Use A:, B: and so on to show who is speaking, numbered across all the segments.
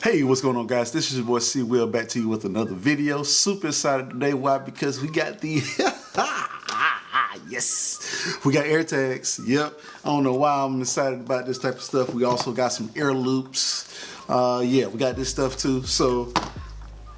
A: Hey, what's going on, guys? This is your boy C Will back to you with another video. Super excited today. Why? Because we got the yes, we got AirTags. Yep. I don't know why I'm excited about this type of stuff. We also got some air loops. Yeah, we got this stuff too. So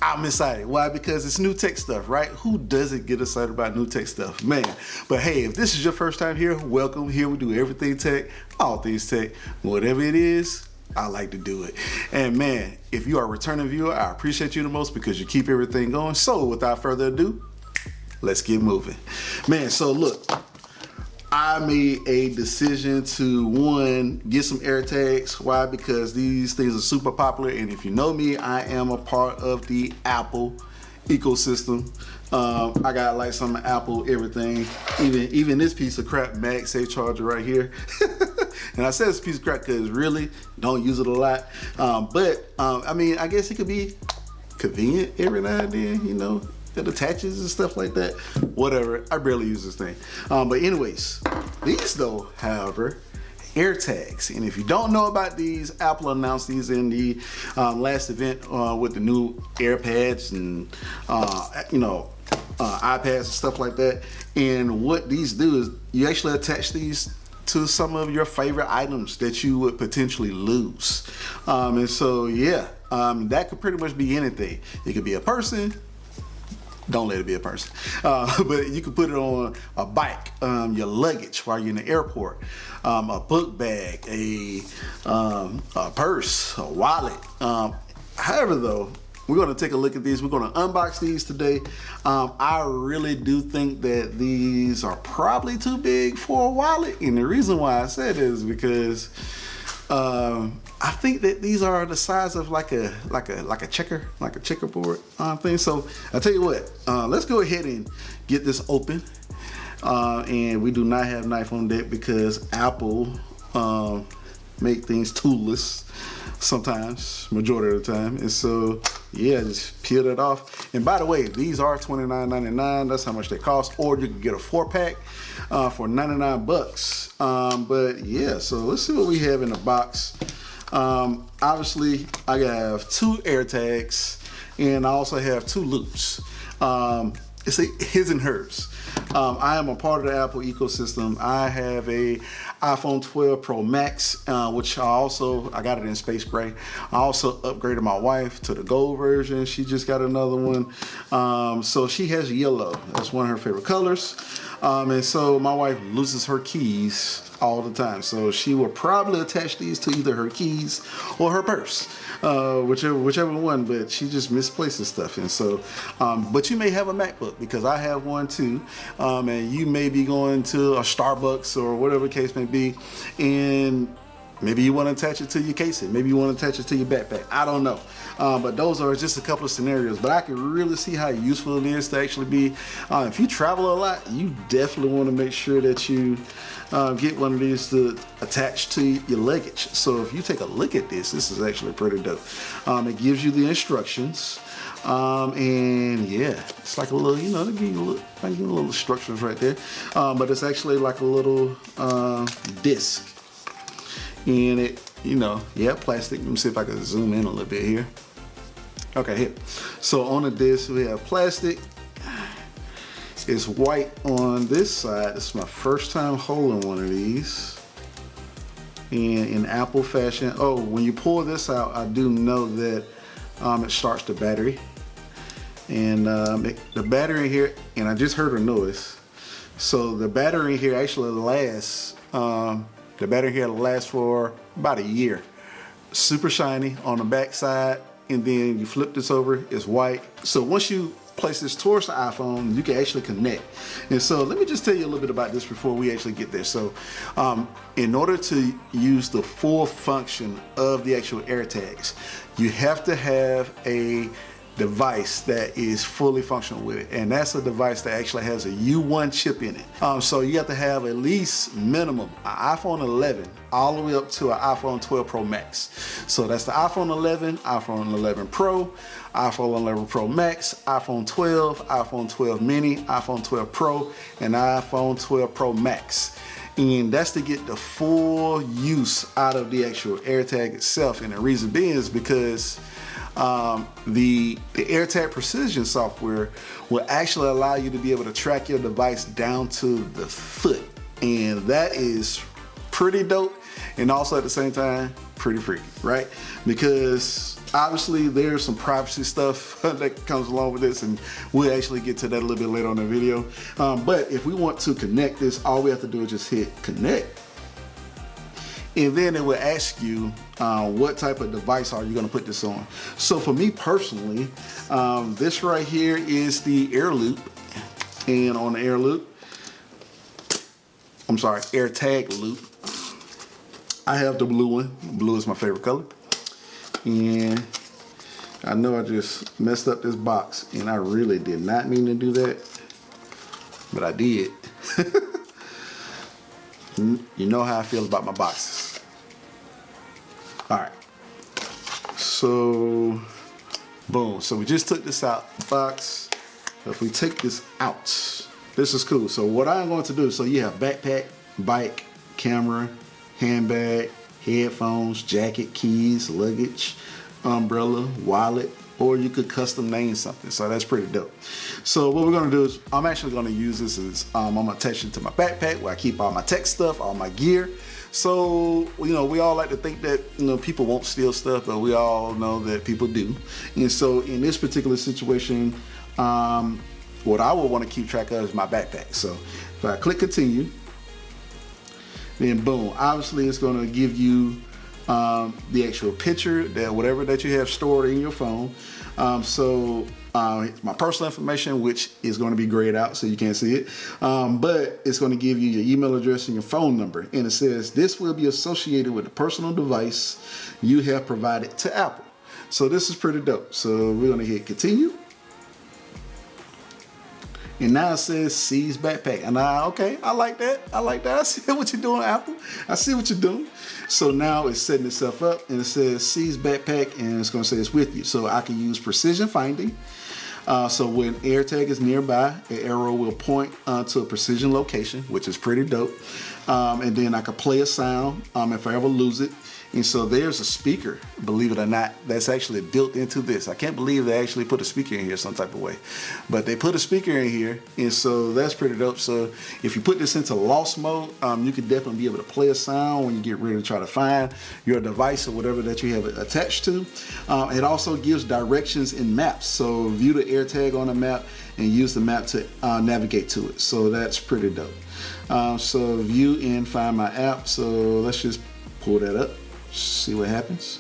A: I'm excited. Why? Because it's new tech stuff, right? Who doesn't get excited about new tech stuff, man? But hey, if this is your first time here, welcome. Here we do everything tech, all things tech, whatever it is. I like to do it. And man, if you are a returning viewer, I appreciate you the most because you keep everything going. So without further ado, let's get moving. Man, so look, I made a decision to, one, get some AirTags. Why? Because these things are super popular. And if you know me, I am a part of the Apple ecosystem. I got like some Apple everything, even this piece of crap MagSafe charger right here. And I said it's a piece of crap because really don't use it a lot. I mean, I guess it could be convenient every now and then, you know, it attaches and stuff like that. Whatever, I barely use this thing. But anyways, these though, however, AirTags. And if you don't know about these, Apple announced these in the last event with the new AirPads and iPads and stuff like that. And what these do is you actually attach these to some of your favorite items that you would potentially lose. And so yeah, that could pretty much be anything. It could be a person. Don't let it be a person. But you can put it on a bike, your luggage while you're in the airport, a book bag, a purse, a wallet. However though, we're gonna take a look at these. We're gonna unbox these today. I really do think that these are probably too big for a wallet. And the reason why I said it is because I think that these are the size of like a checkerboard thing. So I'll tell you what, let's go ahead and get this open. And we do not have knife on deck because Apple make things toolless sometimes, majority of the time. And so yeah, just peel it off. And by the way, these are $29.99. That's how much they cost. Or you can get a 4-pack for 99 bucks. But yeah, so let's see what we have in the box. Obviously I have 2 AirTags and I also have 2 loops. It's his and hers. I am a part of the Apple ecosystem. I have a iPhone 12 Pro Max, which I got it in space gray. I also upgraded my wife to the gold version. She just got another one. So she has yellow. That's one of her favorite colors. And so my wife loses her keys all the time. So she will probably attach these to either her keys or her purse, whichever one, but she just misplaces stuff. And so, but you may have a MacBook because I have one too. And you may be going to a Starbucks or whatever the case may be. And maybe you want to attach it to your casing. Maybe you want to attach it to your backpack. I don't know. But those are just a couple of scenarios. But I can really see how useful it is to actually be. If you travel a lot, you definitely want to make sure that you get one of these to attach to your luggage. So if you take a look at this, this is actually pretty dope. It gives you the instructions. And yeah, it's like a little, you know, they give you a little instructions right there. But it's actually like a little disc. And it, you know, yeah, plastic. Let me see if I can zoom in a little bit here. Okay, here. So on the disc we have plastic. It's white on this side. This is my first time holding one of these. And in Apple fashion, oh, when you pull this out, I do know that it starts the battery. And the battery here, and I just heard a noise. So the battery here actually lasts. The battery here lasts for about a year. Super shiny on the back side, and then you flip this over, it's white. So once you place this towards the iPhone, you can actually connect. And so let me just tell you a little bit about this before we actually get there. So in order to use the full function of the actual AirTags, you have to have a device that is fully functional with it, and that's a device that actually has a U1 chip in it. So you have to have at least minimum an iPhone 11 all the way up to an iPhone 12 Pro Max. So that's the iPhone 11, iPhone 11 Pro, iPhone 11 Pro Max, iPhone 12, iPhone 12 Mini, iPhone 12 Pro, and iPhone 12 Pro Max. And that's to get the full use out of the actual AirTag itself. And the reason being is because the AirTag Precision software will actually allow you to be able to track your device down to the foot. And that is pretty dope, and also at the same time pretty freaky, right? Because obviously there's some privacy stuff that comes along with this, and we'll actually get to that a little bit later on in the video. But if we want to connect this, all we have to do is just hit connect, and then it will ask you what type of device are you going to put this on. So for me personally, this right here is the Air Loop, and on the AirTag loop, I have the blue one. Blue is my favorite color. And I know I just messed up this box, and I really did not mean to do that, but I did. You know how I feel about my boxes. All right, so boom. So we just took this out the box. If we take this out, this is cool. So what I'm going to do, so you have backpack, bike, camera, handbag, headphones, jacket, keys, luggage, umbrella, wallet, or you could custom name something. So that's pretty dope. So what we're gonna do is, I'm actually gonna use this as, I'm gonna attach it to my backpack where I keep all my tech stuff, all my gear. So, you know, we all like to think that, you know, people won't steal stuff, but we all know that people do. And so in this particular situation, what I would want to keep track of is my backpack. So if I click continue, then boom, obviously it's going to give you the actual picture, that whatever that you have stored in your phone. My personal information, which is going to be grayed out so you can't see it, but it's going to give you your email address and your phone number, and it says this will be associated with the personal device you have provided to Apple. So this is pretty dope. So we're going to hit continue. And now it says seize backpack. And okay, I like that. I like that. I see what you're doing, Apple. I see what you're doing. So now it's setting itself up, and it says seize backpack, and it's going to say it's with you. So I can use precision finding. So when AirTag is nearby, an arrow will point to a precision location, which is pretty dope. And then I can play a sound if I ever lose it. And so there's a speaker, believe it or not, that's actually built into this. I can't believe they actually put a speaker in here some type of way. But they put a speaker in here, and so that's pretty dope. So if you put this into lost mode, you can definitely be able to play a sound when you get ready to try to find your device or whatever that you have it attached to. It also gives directions in maps. So view the AirTag on the map and use the map to navigate to it. So that's pretty dope. So view and find my app. So let's just pull that up. See what happens.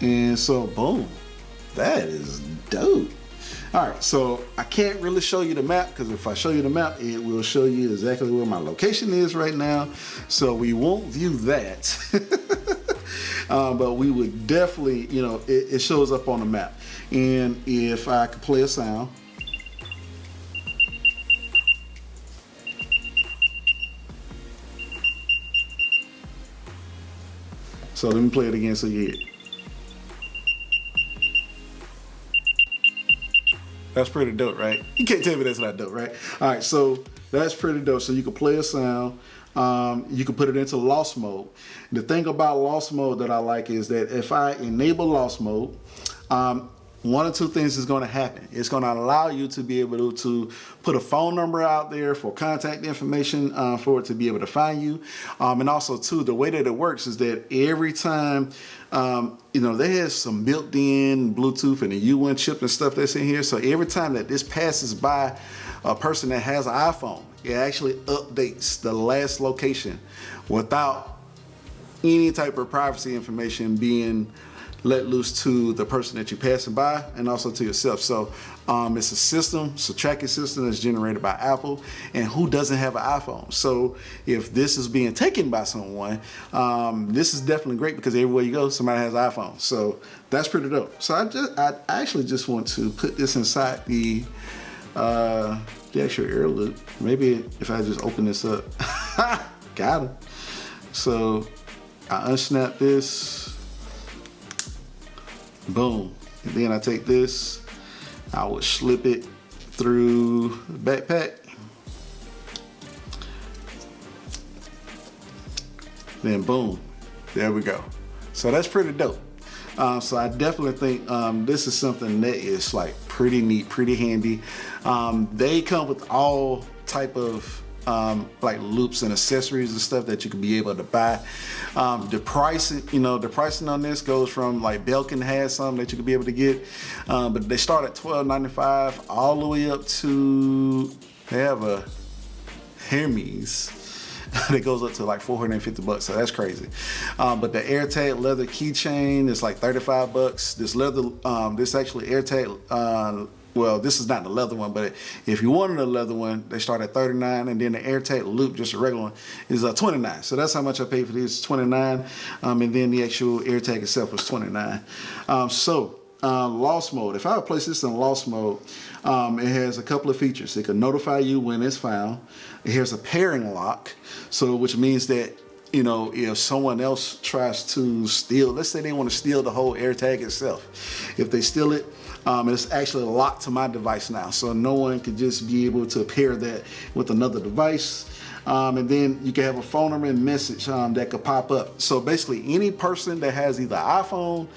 A: And so boom, that is dope. All right, so I can't really show you the map, because if I show you the map, it will show you exactly where my location is right now. So we won't view that. But we would definitely, you know, it shows up on the map. And if I could play a sound, so let me play it again so you hear it. That's pretty dope, right? You can't tell me that's not dope, right? All right, so that's pretty dope. So you can play a sound. You can put it into lost mode. The thing about lost mode that I like is that if I enable lost mode, one or two things is going to happen. It's going to allow you to be able to put a phone number out there for contact information for it to be able to find you. And also too, the way that it works is that every time, you know, they have some built-in Bluetooth and the U1 chip and stuff that's in here. So every time that this passes by a person that has an iPhone, it actually updates the last location without any type of privacy information being let loose to the person that you're passing by, and also to yourself. So it's a system, it's a tracking system that's generated by Apple, and who doesn't have an iPhone? So if this is being taken by someone, this is definitely great, because everywhere you go, somebody has an iPhone. So that's pretty dope. So I actually just want to put this inside the actual Air Loop. Maybe if I just open this up. Got it. So I unsnap this. Boom. And then I take this, I would slip it through the backpack. then boom, there we go. So that's pretty dope. So I definitely think this is something that is like pretty neat, pretty handy. They come with all type of like loops and accessories and stuff that you can be able to buy. The pricing, the pricing on this goes from, like, Belkin has some that you can be able to get, but they start at $12.95 all the way up to, they have a Hermes that goes up to like $450, so that's crazy. But the AirTag leather keychain is like $35. This leather, this actually AirTag, well, this is not the leather one, but if you wanted a leather one, they start at $39, and then the AirTag loop, just a regular one, is $29. So that's how much I paid for this, $29, and then the actual AirTag itself was $29. Lost mode. If I would place this in lost mode, it has a couple of features. It can notify you when it's found. It has a pairing lock, so which means that, if someone else tries to steal, let's say they want to steal the whole AirTag itself, if they steal it, it's actually locked to my device now, so no one could just be able to pair that with another device. And then you can have a phone number and message that could pop up. So basically, any person that has either iPhone,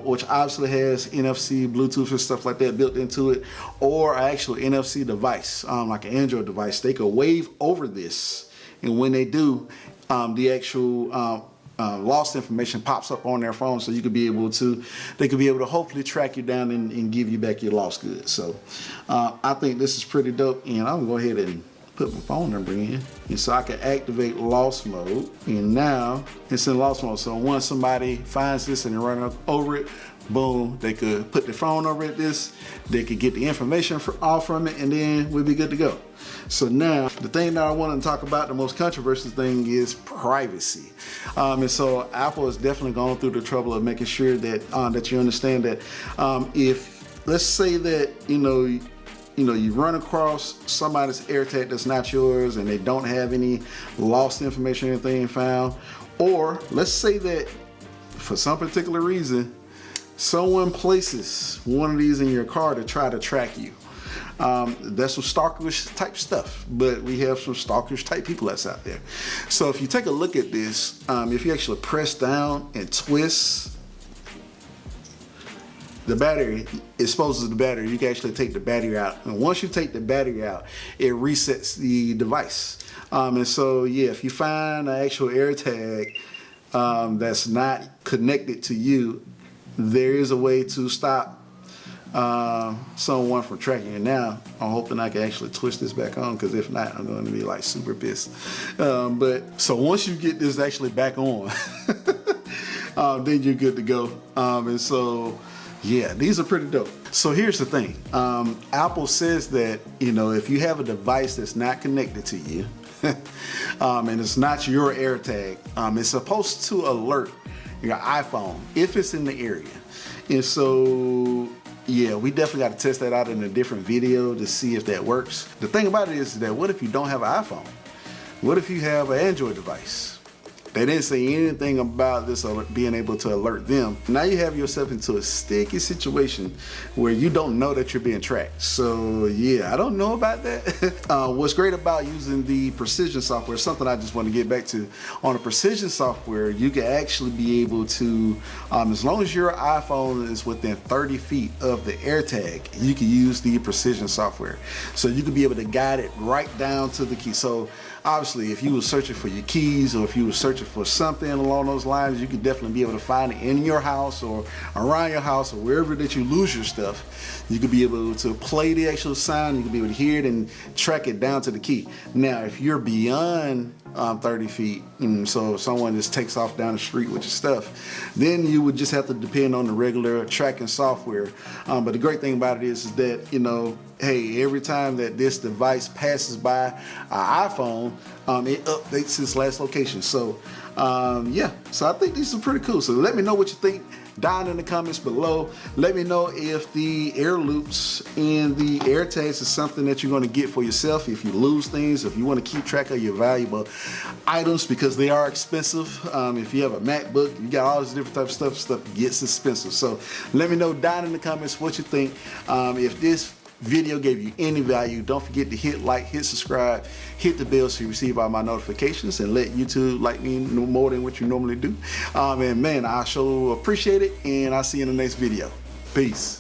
A: which obviously has NFC, Bluetooth, and stuff like that built into it, or an actual NFC device, like an Android device, they could wave over this, and when they do, the actual lost information pops up on their phone, so you could be able to, they could be able to hopefully track you down and give you back your lost goods. So I think this is pretty dope, and I'm gonna go ahead and put my phone number in, and so I can activate lost mode, and now it's in lost mode. So once somebody finds this and they run over it, boom, they could put their phone over at this, they could get the information off from it, and then we'll be good to go. So now, the thing that I want to talk about, the most controversial thing, is privacy. And so Apple has definitely gone through the trouble of making sure that that you understand that if, let's say that, you run across somebody's AirTag that's not yours and they don't have any lost information or anything found, or let's say that for some particular reason, someone places one of these in your car to try to track you. That's some stalkerish type stuff, but we have some stalkerish type people that's out there. So if you take a look at this, if you actually press down and twist the battery, exposes the battery, you can actually take the battery out. And once you take the battery out, it resets the device. And so, yeah, if you find an actual AirTag that's not connected to you, there is a way to stop someone from tracking you. Now, I'm hoping I can actually twist this back on, because if not, I'm going to be like super pissed. But so once you get this actually back on, then you're good to go. And so, yeah, these are pretty dope. So here's the thing. Apple says that, if you have a device that's not connected to you, and it's not your AirTag, it's supposed to alert your iPhone if it's in the area. And so, yeah, we definitely got to test that out in a different video to see if that works. The thing about it is that, what if you don't have an iPhone? What if you have an Android device? They didn't say anything about this being able to alert them. Now you have yourself into a sticky situation where you don't know that you're being tracked. So yeah, I don't know about that. What's great about using the Precision software, something I just want to get back to. On the Precision software, you can actually be able to, as long as your iPhone is within 30 feet of the AirTag, you can use the Precision software. So you can be able to guide it right down to the key. So obviously, if you were searching for your keys, or if you were searching for something along those lines, you could definitely be able to find it in your house or around your house or wherever that you lose your stuff. You could be able to play the actual sound, you could be able to hear it and track it down to the key. Now, if you're beyond 30 feet, so if someone just takes off down the street with your stuff, then you would just have to depend on the regular tracking software. But the great thing about it is that, hey, every time that this device passes by an iPhone, it updates its last location. So yeah, so I think these are pretty cool. So let me know what you think down in the comments below. Let me know if the air loops and the AirTags is something that you're going to get for yourself. If you lose things, if you want to keep track of your valuable items, because they are expensive. If you have a MacBook, you got all this different type of stuff gets expensive. So let me know down in the comments what you think. If this video gave you any value, don't forget to hit like, hit subscribe, hit the bell so you receive all my notifications, and let YouTube like me more than what you normally do. And man, I sure appreciate it, and I'll see you in the next video. Peace.